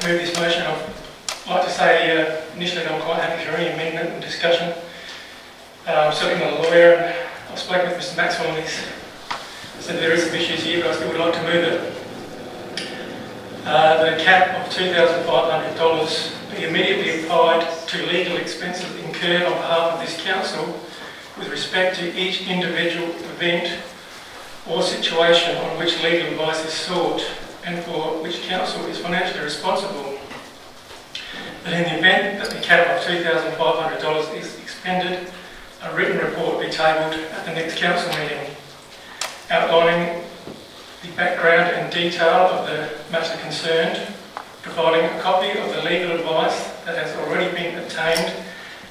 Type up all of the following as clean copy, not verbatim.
move this motion. I'd like to say initially that I'm quite happy for any amendment and discussion. I'm certainly not a lawyer, and I've spoken with Mr Maxwell on this. Said there is some issues here, but I still would like to move it. The cap of $2,500 be immediately applied to legal expenses incurred on behalf of this council with respect to each individual event or situation on which legal advice is sought and for which council is financially responsible. That in the event that the cap of $2,500 is expended, a written report be tabled at the next council meeting, outlining the background and detail of the matter concerned, providing a copy of the legal advice that has already been obtained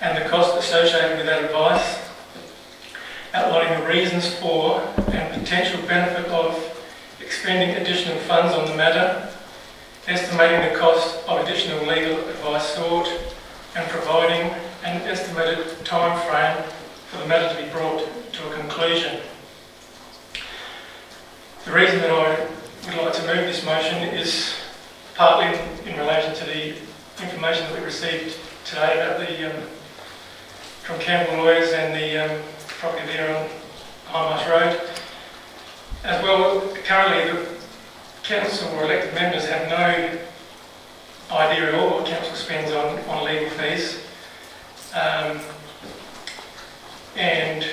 and the cost associated with that advice, outlining the reasons for and potential benefit of expending additional funds on the matter, estimating the cost of additional legal advice sought, and providing an estimated time frame for the matter to be brought to a conclusion. The reason that I would like to move this motion is partly in relation to the information that we received today about the from Campbell Lawyers and the property there on High Marsh Road. As well, currently the council or elected members have no idea at all what council spends on legal fees. And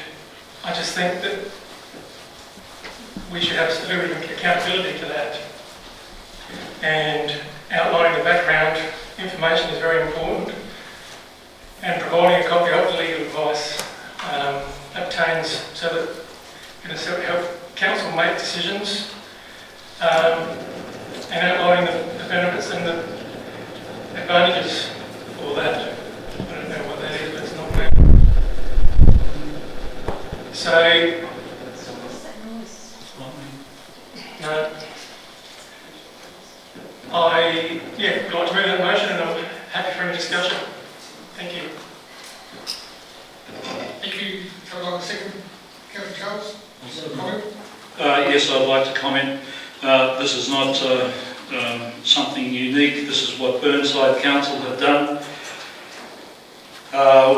I just think that we should have a little bit of accountability to that. And outlining the background information is very important. And providing a copy of the legal advice obtains so that it can help council make decisions, and outlining the benefits and the advantages for that. I don't know what that is, but it's not there. So, no. I would like to move that motion, and I'm happy for any discussion. Thank you. Thank you. Can I have a second? Councillor Charles? Comment? Yes, I'd like to comment. This is not something unique. This is what Burnside Council have done.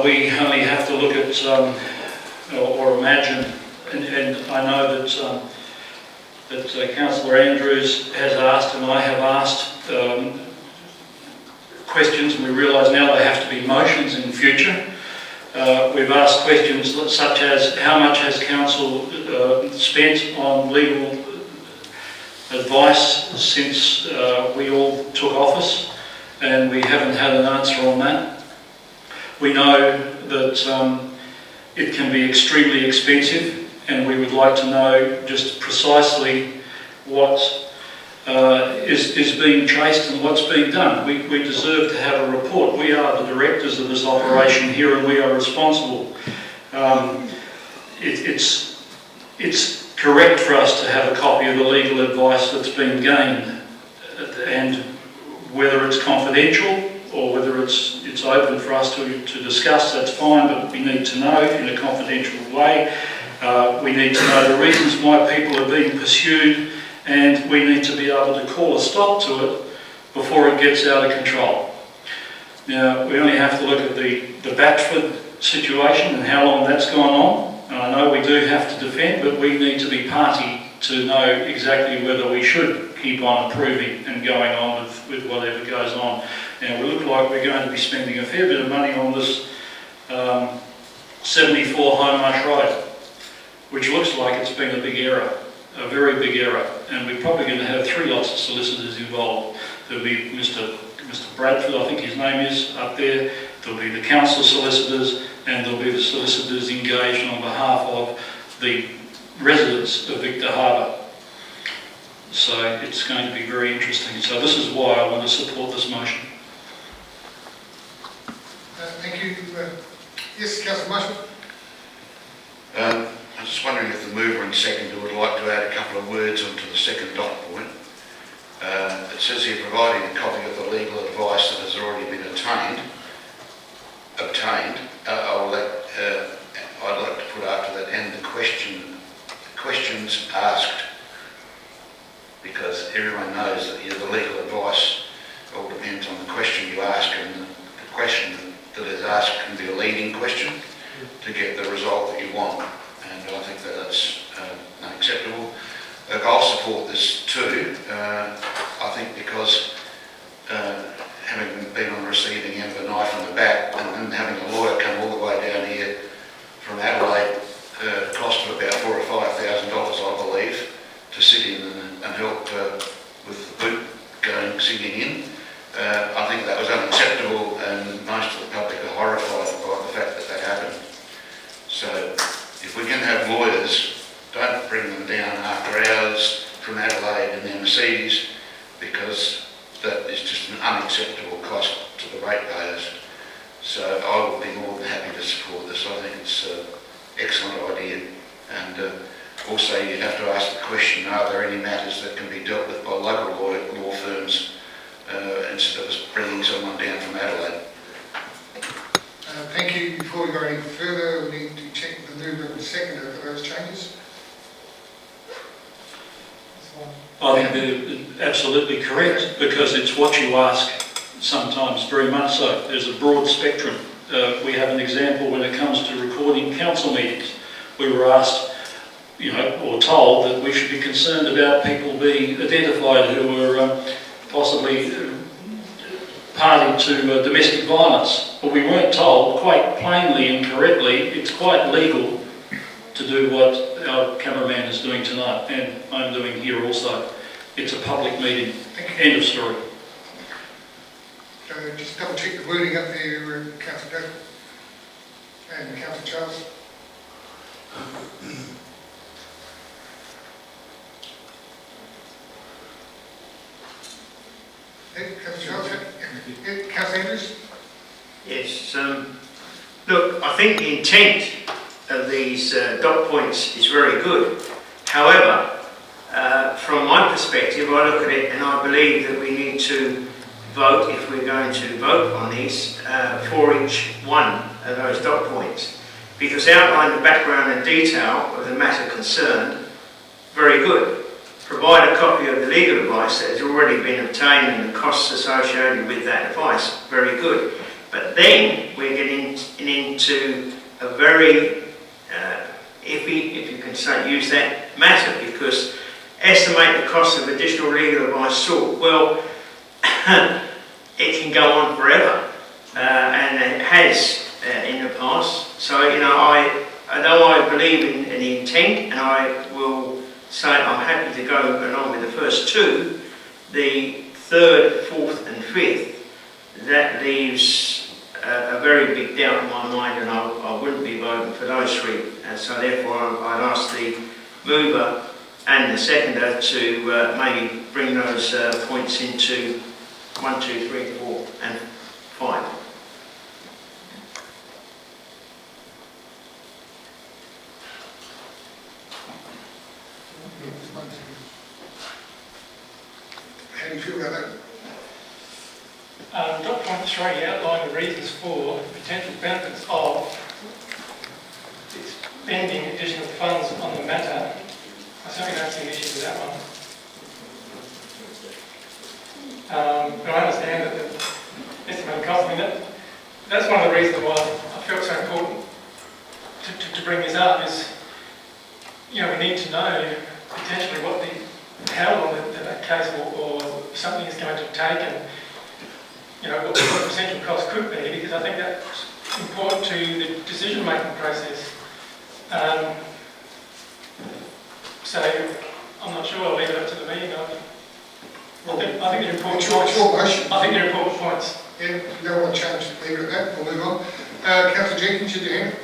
We only have to look at or imagine, and I know that Councillor Andrews has asked, and I have asked questions, and we realise now they have to be motions in future. We've asked questions such as how much has council spent on legal advice since we all took office, and we haven't had an answer on that. We know that it can be extremely expensive, and we would like to know just precisely what is being traced and what's being done. We deserve to have a report. We are the directors of this operation here, and we are responsible. It's correct for us to have a copy of the legal advice that's been gained, and whether it's confidential or whether it's open for us to discuss, that's fine, but we need to know in a confidential way. We need to know the reasons why people are being pursued, and we need to be able to call a stop to it before it gets out of control. Now, we only have to look at the Batchford situation and how long that's gone on. And I know we do have to defend, but we need to be party to know exactly whether we should keep on approving and going on with whatever goes on. Now, we look like we're going to be spending a fair bit of money on this 74 High Marsh Road, which looks like it's been a big error. A very big error, and we're probably going to have 3 lots of solicitors involved. There'll be Mr Bradford, I think his name is, up there. There'll be the council solicitors, and there'll be the solicitors engaged on behalf of the residents of Victor Harbour. So it's going to be very interesting. So this is why I want to support this motion. Thank you. Yes, Councillor Marshall. I'm just wondering if the mover and seconder would like to add a couple of words onto the second dot point. It says here, providing a copy of the legal advice that has already been obtained. I'd like to put after that, and the questions asked, because everyone knows that the legal advice all depends question to get the result that you want. And I think that that's unacceptable. Look, I'll support this too. I think because having been on the receiving end of a knife in the back and having a lawyer come all the way down here from Adelaide, cost of about $4,000 or $5,000, I believe, to sit in and help with the boot going, sitting in. I think that was unacceptable, and most of the public are horrified by the fact that that happened. So if we can have lawyers, don't bring them down after hours from Adelaide in their Mercedes, because that is just an unacceptable cost to the ratepayers. So I would be more than happy to support this. I think it's an excellent idea. And also you have to ask the question, are there any matters that can be dealt with by local law firms instead of us bringing someone down from Adelaide? Thank you. Before we go any further, we need to check the mover and seconder for those changes. I think they're absolutely correct, because it's what you ask sometimes, very much so. There's a broad spectrum. We have an example when it comes to recording council meetings. We were asked, or told that we should be concerned about people being identified who were possibly party to domestic violence. But we weren't told quite plainly and correctly it's quite legal to do what our cameraman is doing tonight, and I'm doing here also. It's a public meeting. End of story. Just double check the wording up there, Councillor Doe and Councillor Charles. Councillor Charles, Councillor Andrews? Yes, look, I think the intent of these dot points is very good. However, from my perspective, I look at it and I believe that we need to vote, if we're going to vote on these, for each one of those dot points. Because outline the background and detail of the matter concerned, very good. Provide a copy of the legal advice that has already been obtained and the costs associated with that advice, very good. But then we're getting into a very iffy, if you can say, use that matter, because estimate the cost of additional legal advice sought. Well, it can go on forever, and it has in the past. So, although I believe in the intent, and I will say I'm happy to go along with the first two, the third, fourth and fifth, that leaves a very big doubt in my mind, and I wouldn't be voting for those three. And so therefore I'd ask the mover and the seconder to maybe bring those points into 1, 2, 3, 4 and 5. How do you feel about that? Dot point 3 outline the reasons for the potential benefits of expending additional funds on the matter. I certainly don't see an issue with that one. But I understand that the estimated cost, that's one of the reasons why I felt so important to bring this up is, we need to know potentially how long the case or something is going to take, and what the potential cost could be, because I think that's important to the decision-making process. So I'm not sure. I'll leave it up to the meeting. I think they're important points. I think they're important points. Yeah, you don't want to change, leave it at that. We'll move on. Councillor Jenkins, you hand.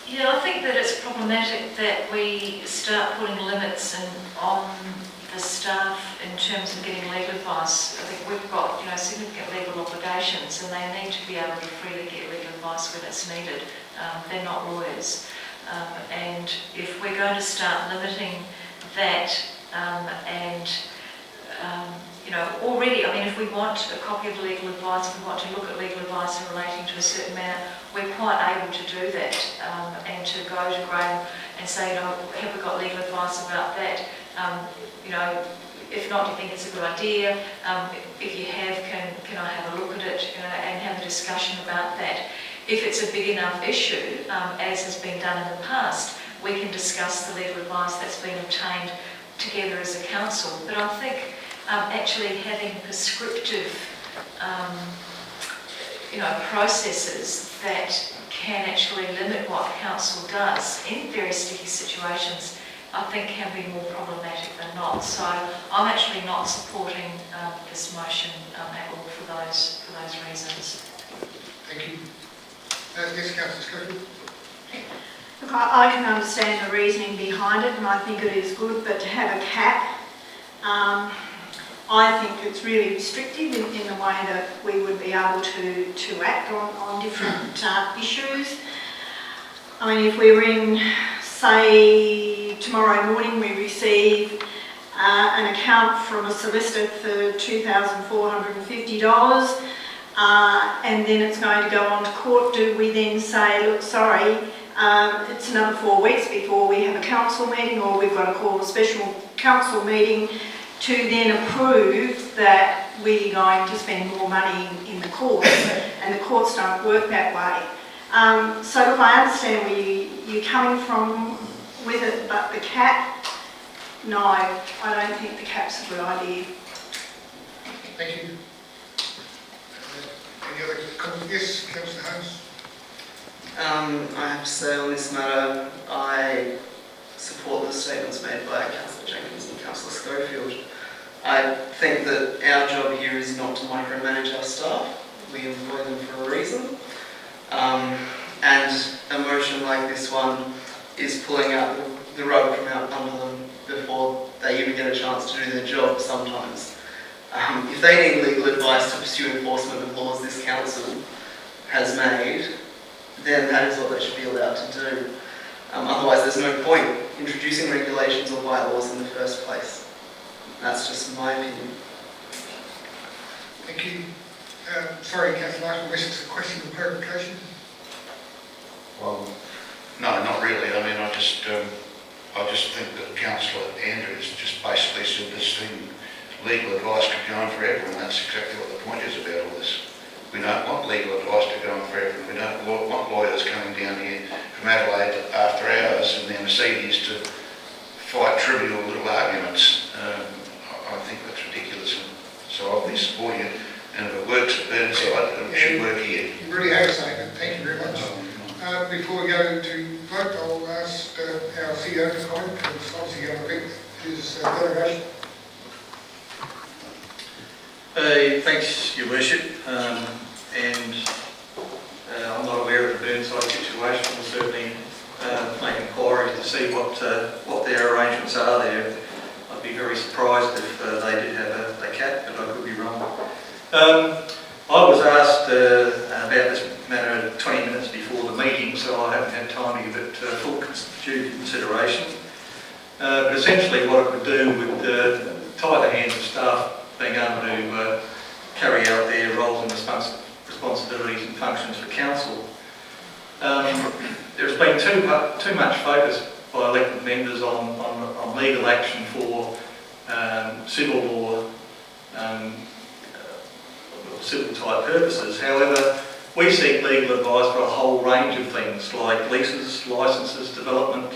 Yeah, I think that it's problematic that we start putting limits on the staff in terms of getting legal advice. I think we've got significant legal obligations, and they need to be able to freely get legal advice when it's needed. They're not lawyers, and if we're going to start limiting that, already, if we want a copy of the legal advice, if we want to look at legal advice in relating to a certain matter, we're quite able to do that, and to go to Graham and say, have we got legal advice about that? If not, do you think it's a good idea? If you have, can I have a look at it, and have a discussion about that? If it's a big enough issue, as has been done in the past, we can discuss the legal advice that's been obtained together as a council. But I think actually having prescriptive processes that can actually limit what council does in very sticky situations, I think can be more problematic than not. So I'm actually not supporting this motion at all for those reasons. Thank you. Yes, Councillor Schofield. Look, I can understand the reasoning behind it, and I think it is good, but to have a cap, I think it's really restrictive in the way that we would be able to act on different issues. I mean, if we ring, say, tomorrow morning we receive an account from a solicitor for $2,450, and then it's going to go on to court, do we then say, look, sorry, it's another 4 weeks before we have a council meeting, or we've got to call a special council meeting to then approve that we're going to spend more money in the courts, and the courts don't work that way. So look, I understand where you're coming from with it, but the cap, no, I don't think the cap's a good idea. Thank you. Any other comments? Yes, Councillor Holmes. I have to say on this matter, I support the statements made by Councillor Jenkins and Councillor Schofield. I think that our job here is not to micromanage our staff. We employ them for a reason. And a motion like this one is pulling out the rug from out under them before they even get a chance to do their job sometimes. If they need legal advice to pursue enforcement of laws this council has made, then that is what they should be allowed to do. Otherwise, there's no point introducing regulations or bylaws in the first place. That's just my opinion. Thank you. Sorry, Councillor Marshall, unless it's a question of clarification. Well, no, not really. I mean, I just think that Councillor Andrew is just basically said this thing, legal advice could go on forever, and that's exactly what the point is about all this. We don't want legal advice to go on forever. We don't want lawyers coming down here from Adelaide after hours in their Mercedes to fight trivial little arguments. I think that's ridiculous, and so I'll be supporting it. And if it works at Burnside, it should work here. You really have a statement. Thank you very much. Before we go to vote, I'll ask our CEO to comment, because obviously going to pick his delegation. Thanks, Your Worship, and I'm not aware of the Burnside situation. We'll certainly make inquiries to see what their arrangements are there. I'd be very surprised if they did have a cap, but I could be wrong. I was asked about this matter 20 minutes before the meeting, so I haven't had time to give it full due consideration. But essentially what it would do would tie the hands of staff being able to carry out their roles and responsibilities and functions for council. There's been too much focus by elected members on legal action for civil law, civil type purposes. However, we seek legal advice for a whole range of things like leases, licences, development,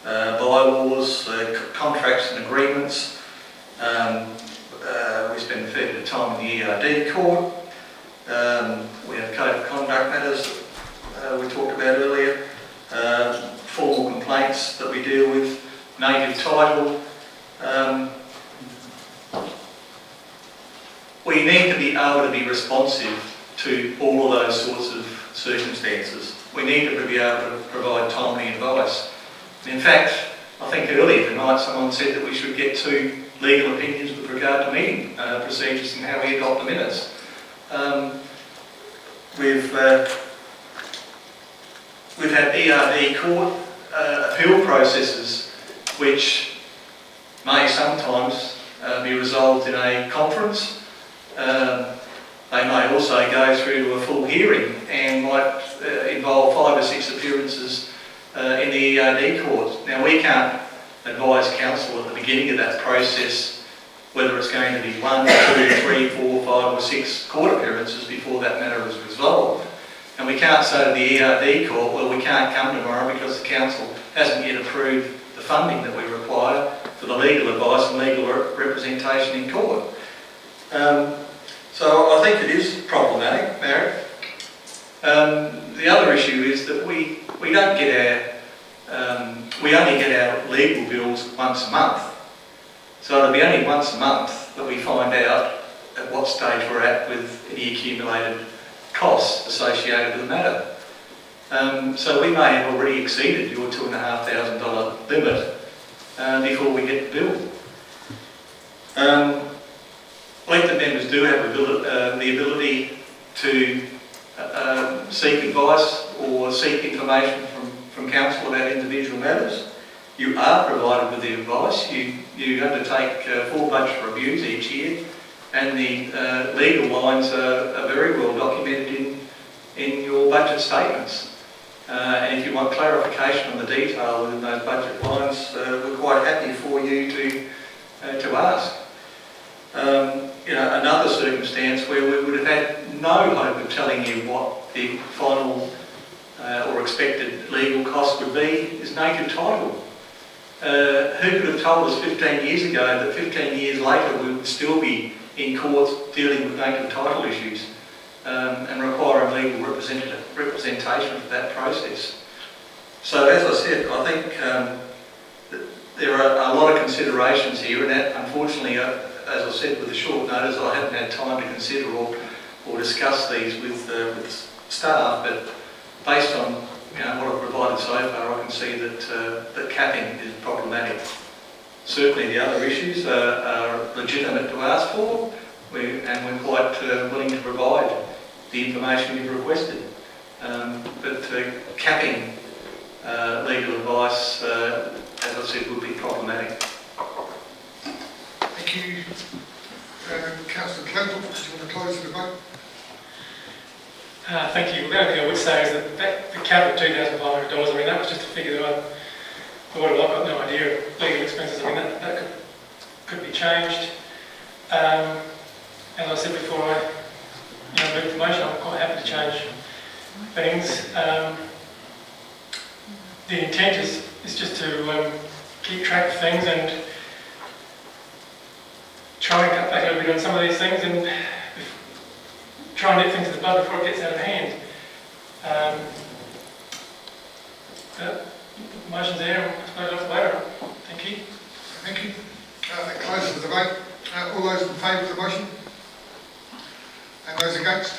bylaws, contracts and agreements. We spend a fair bit of time in the ERD court. We have code of conduct matters we talked about earlier, formal complaints that we deal with, native title. We need to be able to be responsive to all of those sorts of circumstances. We need to be able to provide timely advice. In fact, I think earlier tonight someone said that we should get 2 legal opinions with regard to meeting procedures and how we adopt the minutes. We've had ERD court appeal processes which may sometimes be resolved in a conference. They may also go through to a full hearing and might involve 5 or 6 appearances in the ERD court. Now, we can't advise council at the beginning of that process whether it's going to be 1, 2, 3, 4, 5 or 6 court appearances before that matter is resolved. And we can't say to the ERD court, well, we can't come tomorrow because the council hasn't yet approved the funding that we require for the legal advice and legal representation in court. So I think it is problematic, Mary. The other issue is that we don't get we only get our legal bills once a month. So it'll be only once a month that we find out at what stage we're at with any accumulated costs associated with the matter. So we may have already exceeded your $2,500 limit before we get the bill. Elected members do have the ability to seek advice or seek information from council about individual matters. You are provided with the advice. You undertake full budget reviews each year, and the legal lines are very well documented in your budget statements. And if you want clarification on the detail within those budget lines, we're quite happy for you to ask. Another circumstance where we would have had no hope of telling you what the final or expected legal cost would be is native title. Who could have told us 15 years ago that 15 years later we would still be in courts dealing with native title issues and requiring legal representation for that process? So as I said, I think there are a lot of considerations here, and that unfortunately, as I said, with a short notice, I haven't had time to consider or discuss these with staff, but based on what I've provided so far, I can see that capping is problematic. Certainly the other issues are legitimate to ask for, and we're quite willing to provide the information you've requested. But capping legal advice, as I said, would be problematic. Thank you. Councillor Clinton, do you want to close the debate? Thank you. The only thing I would say is that the cap of $2,500, I mean, that was just a figure that I've got no idea of legal expenses. I mean, that could be changed. As I said before, I move the motion. I'm quite happy to change things. The intent is just to keep track of things and try and cut back a little bit on some of these things and try and nip things to the bud before it gets out of hand. The motion's there, and I suppose I'll later. Thank you. Thank you. That closes the debate. All those in favour of the motion? And those against?